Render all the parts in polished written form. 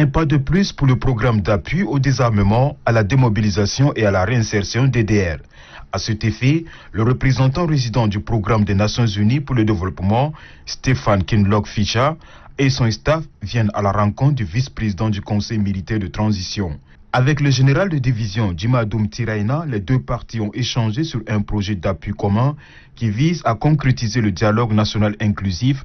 Un pas de plus pour le programme d'appui au désarmement, à la démobilisation et à la réinsertion DDR. À cet effet, le représentant résident du programme des Nations Unies pour le développement, Stéphane Kinloch-Ficha, et son staff viennent à la rencontre du vice-président du Conseil militaire de transition. Avec le général de division Djimadoum Tiraina, les deux parties ont échangé sur un projet d'appui commun qui vise à concrétiser le dialogue national inclusif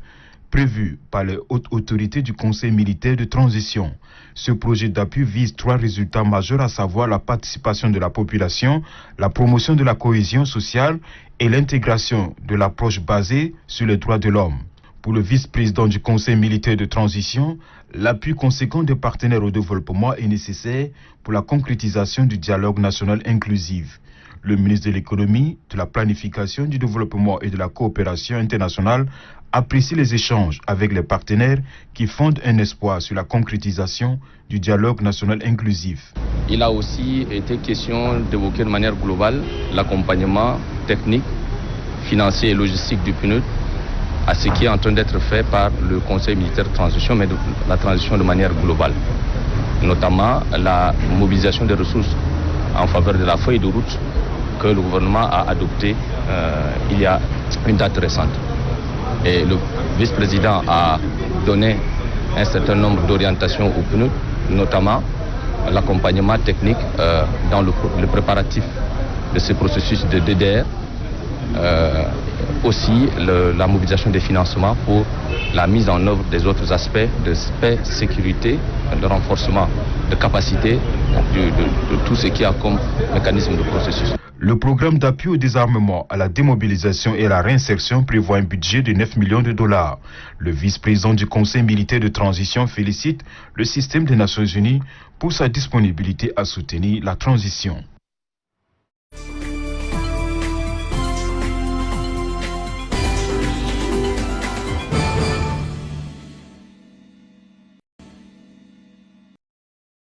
prévu par les hautes autorités du Conseil militaire de transition. Ce projet d'appui vise 3 résultats majeurs, à savoir la participation de la population, la promotion de la cohésion sociale et l'intégration de l'approche basée sur les droits de l'homme. Pour le vice-président du Conseil militaire de transition, l'appui conséquent des partenaires au développement est nécessaire pour la concrétisation du dialogue national inclusif. Le ministre de l'économie, de la planification, du développement et de la coopération internationale apprécie les échanges avec les partenaires qui fondent un espoir sur la concrétisation du dialogue national inclusif. Il a aussi été question d'évoquer de manière globale l'accompagnement technique, financier et logistique du PNUD à ce qui est en train d'être fait par le Conseil militaire de transition, mais de la transition de manière globale. Notamment la mobilisation des ressources en faveur de la feuille de route que le gouvernement a adoptée il y a une date récente. Et le vice-président a donné un certain nombre d'orientations au PNUD, notamment l'accompagnement technique dans le préparatif de ce processus de DDR, aussi la mobilisation des financements pour la mise en œuvre des autres aspects de paix, sécurité, de renforcement de capacité de tout ce qui a comme mécanisme de processus. Le programme d'appui au désarmement, à la démobilisation et à la réinsertion prévoit un budget de 9 millions de dollars. Le vice-président du Conseil militaire de transition félicite le système des Nations Unies pour sa disponibilité à soutenir la transition.